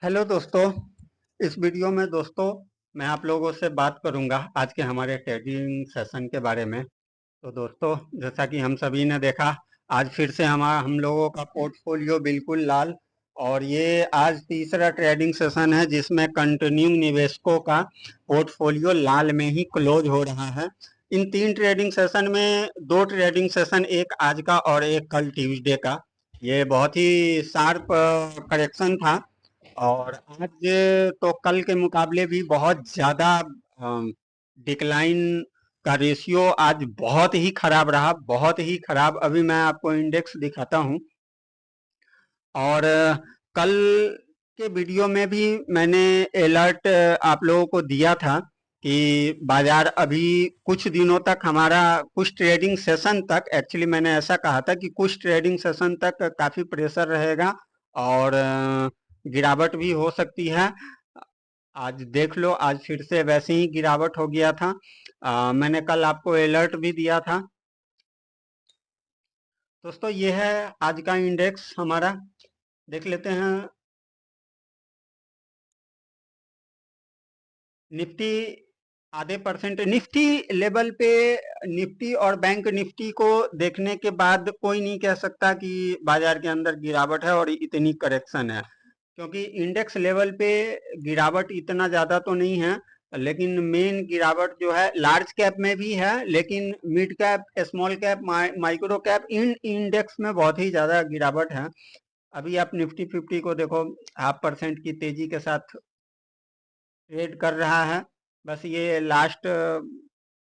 Hello दोस्तों। इस video में दोस्तों मैं आप लोगों से बात करूंगा आज के हमारे ट्रेडिंग सेशन के बारे में। तो दोस्तों, जैसा कि हम सभी ने देखा, आज फिर से हम लोगों का पोर्टफोलियो बिल्कुल लाल। और ये आज तीसरा ट्रेडिंग सेशन है जिसमें कंटिन्यू निवेशकों का पोर्टफोलियो लाल में ही क्लोज हो रहा है। इन 3 ट्रेडिंग सेशन में 2 ट्रेडिंग सेशन, एक आज का और एक कल ट्यूसडे का, ये बहुत ही शार्प करेक्शन था। और आज तो कल के मुकाबले भी बहुत ज़्यादा डिक्लाइन का रेशियो आज बहुत ही खराब रहा, बहुत ही खराब। अभी मैं आपको इंडेक्स दिखाता हूँ। और कल के वीडियो में भी मैंने अलर्ट आप लोगों को दिया था कि बाजार अभी कुछ दिनों तक, हमारा कुछ ट्रेडिंग सेशन तक, एक्चुअली मैंने ऐसा कहा था कि कुछ ट्रेडिंग सेशन तक काफ़ी प्रेशर रहेगा और गिरावट भी हो सकती है। आज देख लो, आज फिर से वैसे ही गिरावट हो गया था। मैंने कल आपको अलर्ट भी दिया था। दोस्तों, ये है आज का इंडेक्स हमारा, देख लेते हैं। निफ्टी आधे परसेंट निफ्टी लेवल पे, निफ्टी और बैंक निफ्टी को देखने के बाद कोई नहीं कह सकता कि बाजार के अंदर गिरावट है और इतनी करेक्शन है, क्योंकि इंडेक्स लेवल पे गिरावट इतना ज़्यादा तो नहीं है। लेकिन मेन गिरावट जो है लार्ज कैप में भी है, लेकिन mid cap, small cap, micro cap, इन इंडेक्स में बहुत ही ज़्यादा गिरावट है। अभी आप निफ्टी 50 को देखो, 0.5% की तेजी के साथ ट्रेड कर रहा है। बस ये लास्ट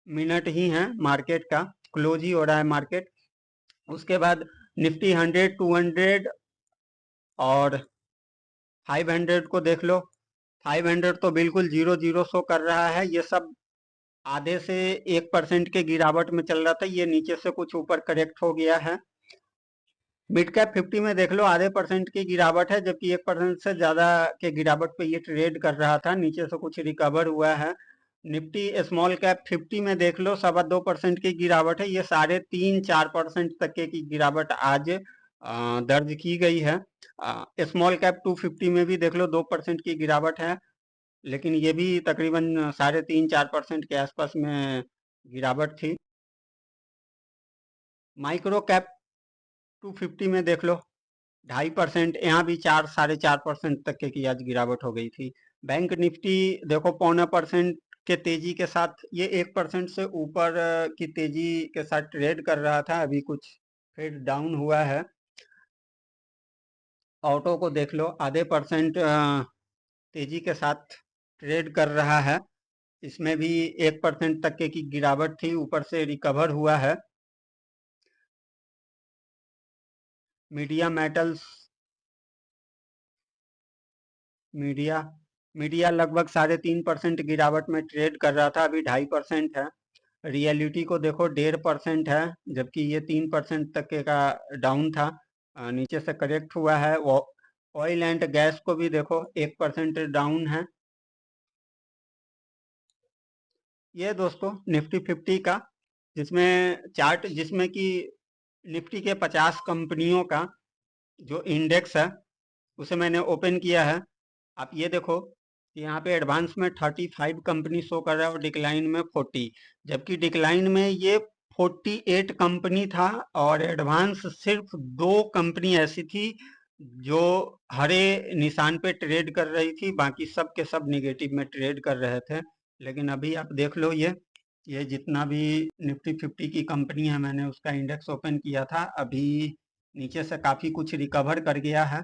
मिनट ही है मार्केट का, क्लोज ही हो रहा है मार्केट। उसके बाद निफ्टी 100, 200 और 500 को देख लो। 500 तो बिल्कुल 0 शो कर रहा है। ये सब आधे से 1% के गिरावट में चल रहा था, ये नीचे से कुछ ऊपर करेक्ट हो गया है। मिड कैप 50 में देख लो, आधे परसेंट की गिरावट है, जबकि 1% से ज्यादा के गिरावट पे ये ट्रेड कर रहा था, नीचे से कुछ रिकवर हुआ है। निफ्टी स्मॉल कैप 50 में देख लो, 2.25% की गिरावट है, ये 3.5-4% तक की गिरावट आज दर्ज की गई है। स्मॉल कैप 250 में भी देख लो, 2% की गिरावट है, लेकिन ये भी तकरीबन 3.5-4% के आसपास में गिरावट थी। माइक्रो कैप 250 में देख लो, 2.5%, यहाँ भी 4-4.5% तक की आज गिरावट हो गई थी। बैंक निफ्टी देखो, 0.25% के तेजी के साथ ये 1% से ऊपर की तेजी के साथ ट्रेड कर रहा था, अभी कुछ फिर डाउन हुआ है। ऑटो को देख लो, आधे परसेंट तेजी के साथ ट्रेड कर रहा है, इसमें भी 1% तक की गिरावट थी, ऊपर से रिकवर हुआ है। मीडिया मेटल्स, मीडिया मीडिया लगभग 3.5% गिरावट में ट्रेड कर रहा था, अभी 2.5% है। रियलिटी को देखो, 1.5% है, जबकि ये 3% तक के का डाउन था, नीचे से करेक्ट हुआ है। वो ऑयल एंड गैस को भी देखो, 1% डाउन है। ये दोस्तों निफ्टी 50 का, जिसमें चार्ट, जिसमें कि निफ्टी के 50 कंपनियों का जो इंडेक्स है उसे मैंने ओपन किया है। आप ये देखो कि यहाँ पे एडवांस में 35 कंपनी शो कर रहा है और डिक्लाइन में 40, जबकि डिक्लाइन में ये 48 कंपनी था और एडवांस सिर्फ 2 कंपनी ऐसी थी जो हरे निशान पे ट्रेड कर रही थी, बाकी सब के सब निगेटिव में ट्रेड कर रहे थे। लेकिन अभी आप देख लो, ये जितना भी निफ्टी 50 की कंपनी है, मैंने उसका इंडेक्स ओपन किया था, अभी नीचे से काफ़ी कुछ रिकवर कर गया है।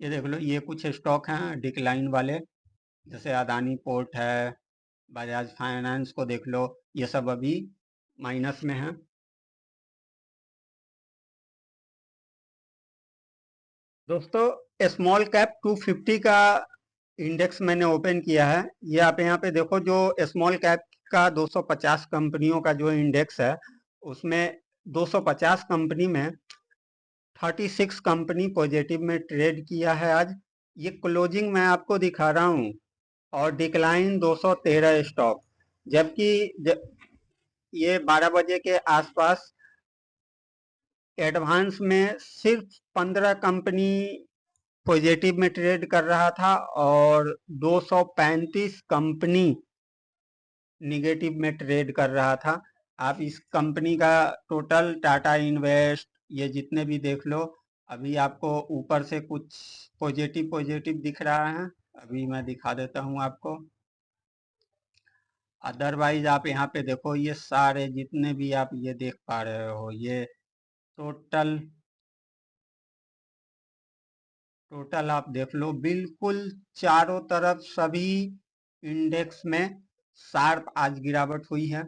ये देख लो, ये कुछ स्टॉक हैं डिक्लाइन वाले, जैसे अदानी पोर्ट है, बजाज फाइनेंस को देख लो, ये सब अभी माइनस में है। दोस्तों, स्मॉल कैप 250 का इंडेक्स मैंने ओपन किया है। ये आप यहाँ पे देखो, जो स्मॉल कैप का 250 कंपनियों का जो इंडेक्स है, उसमें 250 कंपनी में 36 कंपनी पॉजिटिव में ट्रेड किया है आज। ये क्लोजिंग मैं आपको दिखा रहा हूँ, और डिक्लाइन 213 स्टॉक, जबकि ये 12 बजे के आसपास एडवांस में सिर्फ 15 कंपनी पॉजिटिव में ट्रेड कर रहा था और 235 कंपनी निगेटिव में ट्रेड कर रहा था। आप इस कंपनी का टोटल टाटा इन्वेस्ट ये जितने भी देख लो, अभी आपको ऊपर से कुछ पॉजिटिव पॉजिटिव दिख रहा है। अभी मैं दिखा देता हूँ आपको। अदरवाइज आप यहाँ पे देखो, ये सारे जितने भी आप ये देख पा रहे हो, ये टोटल टोटल आप देख लो, बिल्कुल चारों तरफ सभी इंडेक्स में शार्प आज गिरावट हुई है।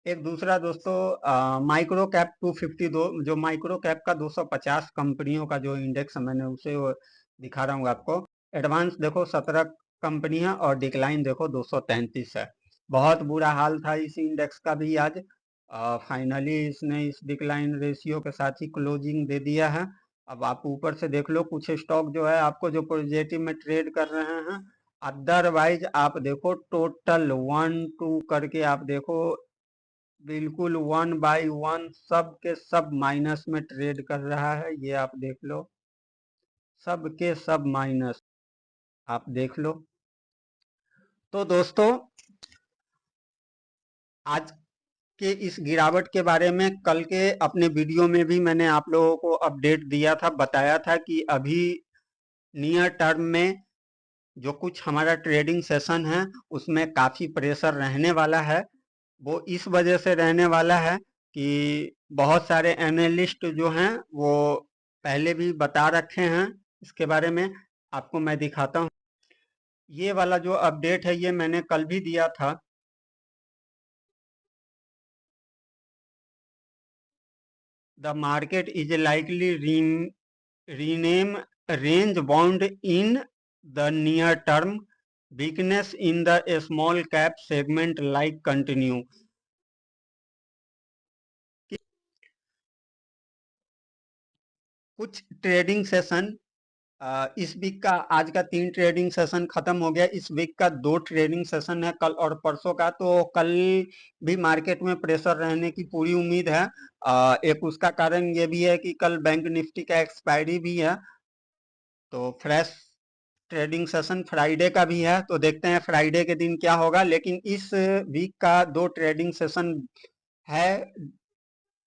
एक दूसरा दोस्तों, माइक्रो कैप 250 जो माइक्रो कैप का 250 कंपनियों का जो इंडेक्स है, मैंने उसे दिखा रहा हूँ आपको। एडवांस देखो 17 कंपनी है और डिक्लाइन देखो 233 है। बहुत बुरा हाल था इस इंडेक्स का भी आज। फाइनली इसने इस डिक्लाइन रेशियो के साथ ही क्लोजिंग दे दिया है। अब आप ऊपर से देख लो, कुछ स्टॉक जो है आपको जो पॉजिटिव में ट्रेड कर रहे हैं। अदरवाइज आप देखो टोटल 1 2 करके आप देखो, बिल्कुल 1 बाय 1 सब के सब माइनस में ट्रेड कर रहा है। ये आप देख लो, सब के सब माइनस, आप देख लो। तो दोस्तों, आज के इस गिरावट के बारे में कल के अपने वीडियो में भी मैंने आप लोगों को अपडेट दिया था, बताया था कि अभी नियर टर्म में जो कुछ हमारा ट्रेडिंग सेशन है उसमें काफ़ी प्रेशर रहने वाला है। वो इस वजह से रहने वाला है कि बहुत सारे एनालिस्ट जो हैं वो पहले भी बता रखे हैं इसके बारे में। आपको मैं दिखाता हूँ, ये वाला जो अपडेट है ये मैंने कल भी दिया था। The market is likely rename range bound in the near term, weakness in the small cap segment like continue. कुछ ट्रेडिंग सेशन इस वीक का, आज का 3 ट्रेडिंग सेशन खत्म हो गया। इस वीक का 2 ट्रेडिंग सेशन है, कल और परसों का। तो कल भी मार्केट में प्रेशर रहने की पूरी उम्मीद है। एक उसका कारण ये भी है कि कल बैंक निफ्टी का एक्सपायरी भी है, तो फ्रेश ट्रेडिंग सेशन फ्राइडे का भी है। तो देखते हैं फ्राइडे के दिन क्या होगा। लेकिन इस वीक का 2 ट्रेडिंग सेशन है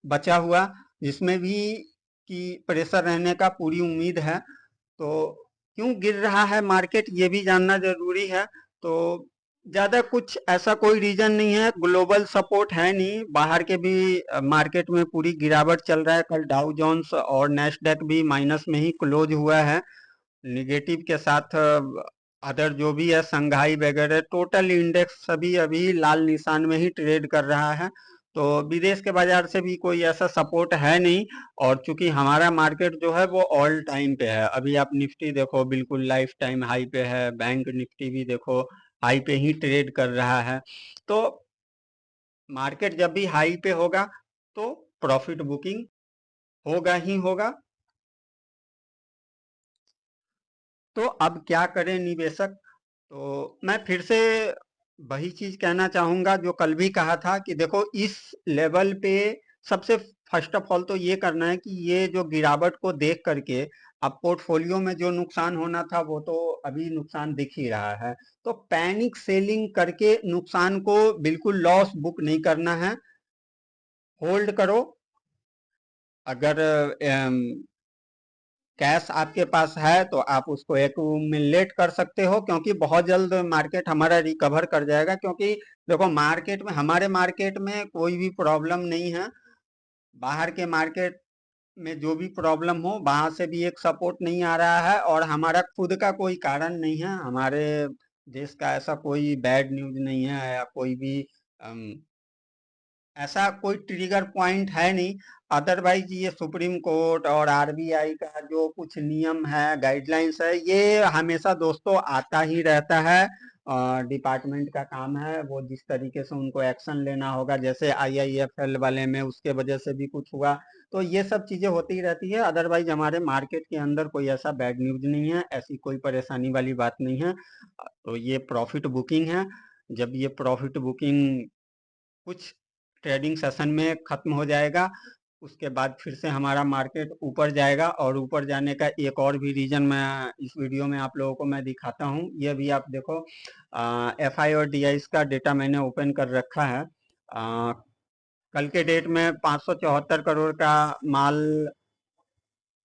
बचा हुआ, जिसमें भी कि प्रेशर रहने का पूरी उम्मीद है। तो क्यों गिर रहा है मार्केट ये भी जानना जरूरी है। तो ज्यादा कुछ ऐसा कोई रीजन नहीं है, ग्लोबल सपोर्ट है नहीं, बाहर के भी मार्केट में पूरी गिरावट चल रहा है। कल डाउ जोन्स और नेस्डैक भी माइनस में ही क्लोज हुआ है, निगेटिव के साथ। अदर जो भी है संघाई वगैरह, टोटल इंडेक्स सभी अभी लाल निशान में ही ट्रेड कर रहा है। तो विदेश के बाजार से भी कोई ऐसा सपोर्ट है नहीं। और चूंकि हमारा मार्केट जो है वो ऑल टाइम पे है, अभी आप निफ्टी देखो बिल्कुल लाइफ टाइम हाई पे है, बैंक निफ्टी भी देखो हाई पे ही ट्रेड कर रहा है। तो मार्केट जब भी हाई पे होगा तो प्रॉफिट बुकिंग होगा ही होगा। तो अब क्या करें निवेशक? तो मैं फिर से वही चीज कहना चाहूंगा जो कल भी कहा था कि देखो इस लेवल पे सबसे फर्स्ट ऑफ ऑल तो ये करना है कि ये जो गिरावट को देख करके अब पोर्टफोलियो में जो नुकसान होना था वो तो अभी नुकसान दिख ही रहा है। तो पैनिक सेलिंग करके नुकसान को बिल्कुल लॉस बुक नहीं करना है, होल्ड करो। अगर कैश आपके पास है तो आप उसको एक्यूमुलेट कर सकते हो, क्योंकि बहुत जल्द मार्केट हमारा रिकवर कर जाएगा। क्योंकि देखो मार्केट में, हमारे मार्केट में कोई भी प्रॉब्लम नहीं है। बाहर के मार्केट में जो भी प्रॉब्लम हो वहां से भी एक सपोर्ट नहीं आ रहा है, और हमारा खुद का कोई कारण नहीं है, हमारे देश का ऐसा कोई बैड न्यूज नहीं है या कोई भी ऐसा कोई ट्रिगर पॉइंट है नहीं। अदरवाइज ये सुप्रीम कोर्ट और आरबीआई का जो कुछ नियम है, गाइडलाइंस है, ये हमेशा दोस्तों आता ही रहता है। डिपार्टमेंट का काम है, वो जिस तरीके से उनको एक्शन लेना होगा, जैसे आईआईएफएल वाले में उसके वजह से भी कुछ हुआ, तो ये सब चीजें होती रहती है। अदरवाइज हमारे मार्केट के अंदर कोई ऐसा बैड न्यूज नहीं है, ऐसी कोई परेशानी वाली बात नहीं है। तो ये प्रॉफिट बुकिंग है। जब ये प्रॉफिट बुकिंग कुछ ट्रेडिंग सेशन में खत्म हो जाएगा उसके बाद फिर से हमारा मार्केट ऊपर जाएगा, और ऊपर जाने का एक और भी रीजन मैं इस वीडियो में आप लोगों को मैं दिखाता हूँ। ये भी आप देखो, एफआई और डीआई का डेटा मैंने ओपन कर रखा है। कल के डेट में 574 करोड़ का माल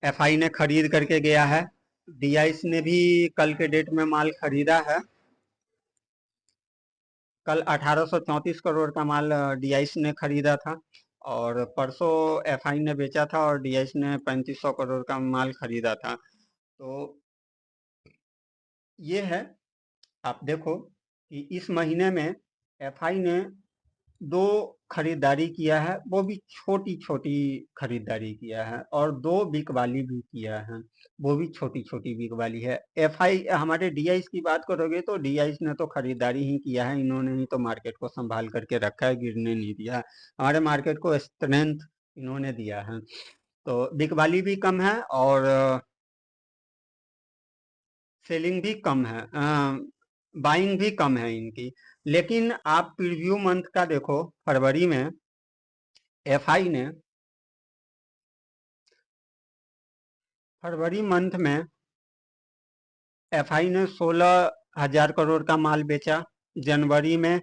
एफआई ने खरीद करके गया है। डीआई ने भी कल के डेट में माल खरीदा है। कल 1834 करोड़ का माल डीआई ने खरीदा था, और परसों एफआई ने बेचा था, और डीआई ने 3500 करोड़ का माल खरीदा था। तो ये है, आप देखो कि इस महीने में एफआई ने दो खरीदारी किया है, वो भी छोटी छोटी खरीदारी किया है, और दो बिक वाली भी किया है, वो भी छोटी छोटी बिक वाली है। एफआई हमारे डीआई की बात करोगे तो डीआई ने तो खरीदारी ही किया है, इन्होंने ही तो मार्केट को संभाल करके रखा है, गिरने नहीं दिया है, हमारे मार्केट को स्ट्रेंथ इन्होंने दिया है। तो बिक वाली भी कम है, और सेलिंग भी कम है, बाइंग भी कम है इनकी। लेकिन आप प्रीव्यू मंथ का देखो, फरवरी में एफआई ने फरवरी मंथ में एफआई ने 16,000 करोड़ का माल बेचा। जनवरी में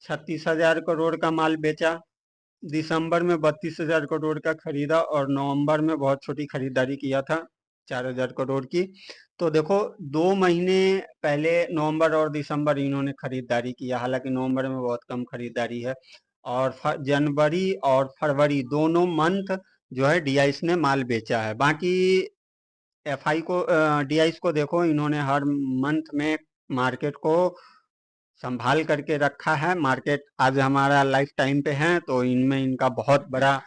36,000 करोड़ का माल बेचा। दिसंबर में 32,000 करोड़ का खरीदा, और नवंबर में बहुत छोटी खरीदारी किया था, 4,000 करोड़ की। तो देखो, 2 महीने पहले नवंबर और दिसंबर इन्होंने खरीदारी किया, हालांकि नवंबर में बहुत कम खरीदारी है। और जनवरी और फरवरी दोनों मंथ जो है डीआई ने माल बेचा है। बाकी एफआई को, डीआई को देखो, इन्होंने हर मंथ में मार्केट को संभाल करके रखा है। मार्केट आज हमारा लाइफ टाइम पे है, तो इनमें इनका बहुत बड़ा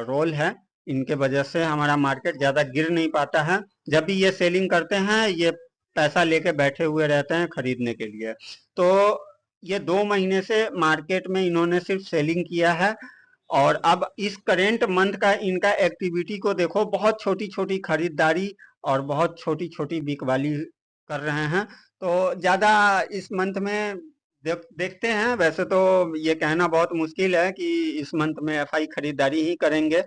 रोल है। इनके वजह से हमारा मार्केट ज़्यादा गिर नहीं पाता है। जब भी ये सेलिंग करते हैं, ये पैसा लेके बैठे हुए रहते हैं खरीदने के लिए। तो ये 2 महीने से मार्केट में इन्होंने सिर्फ सेलिंग किया है, और अब इस करेंट मंथ का इनका एक्टिविटी को देखो, बहुत छोटी छोटी खरीदारी और बहुत छोटी छोटी बिकवाली कर रहे हैं। तो ज़्यादा इस मंथ में देखते हैं। वैसे तो ये कहना बहुत मुश्किल है कि इस मंथ में एफआई खरीदारी ही करेंगे,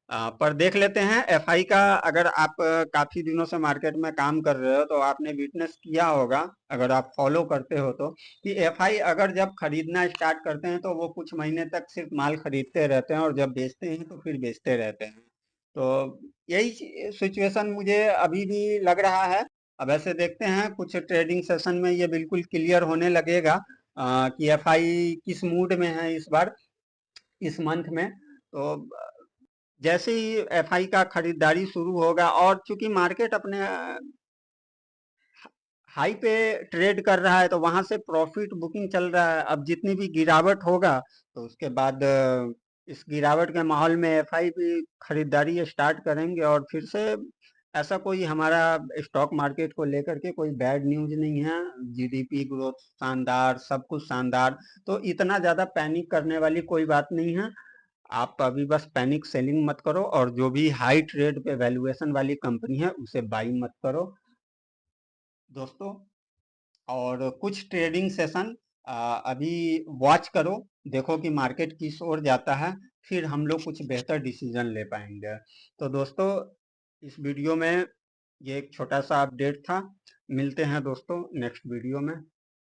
पर देख लेते हैं। एफआई का अगर आप काफ़ी दिनों से मार्केट में काम कर रहे हो तो आपने विटनेस किया होगा, अगर आप फॉलो करते हो तो, कि एफआई अगर जब खरीदना स्टार्ट करते हैं तो वो कुछ महीने तक सिर्फ माल खरीदते रहते हैं, और जब बेचते हैं तो फिर बेचते रहते हैं। तो यही सिचुएशन मुझे अभी भी लग रहा है। अब ऐसे देखते हैं, कुछ ट्रेडिंग सेशन में ये बिल्कुल क्लियर होने लगेगा कि एफआई किस मूड में है इस बार, इस मंथ में। तो जैसे ही एफआई का खरीदारी शुरू होगा, और चूंकि मार्केट अपने हाई पे ट्रेड कर रहा है, तो वहां से प्रॉफिट बुकिंग चल रहा है। अब जितनी भी गिरावट होगा, तो उसके बाद इस गिरावट के माहौल में एफआई भी खरीदारी स्टार्ट करेंगे, और फिर से ऐसा कोई हमारा स्टॉक मार्केट को लेकर के कोई बैड न्यूज नहीं है। जीडीपी ग्रोथ शानदार, सब कुछ शानदार, तो इतना ज्यादा पैनिक करने वाली कोई बात नहीं है। आप अभी बस पैनिक सेलिंग मत करो, और जो भी हाई ट्रेड पे वैल्यूएशन वाली कंपनी है उसे बाई मत करो दोस्तों। और कुछ ट्रेडिंग सेशन अभी वॉच करो, देखो कि मार्केट किस ओर जाता है, फिर हम लोग कुछ बेहतर डिसीजन ले पाएंगे। तो दोस्तों, इस वीडियो में ये एक छोटा सा अपडेट था। मिलते हैं दोस्तों नेक्स्ट वीडियो में।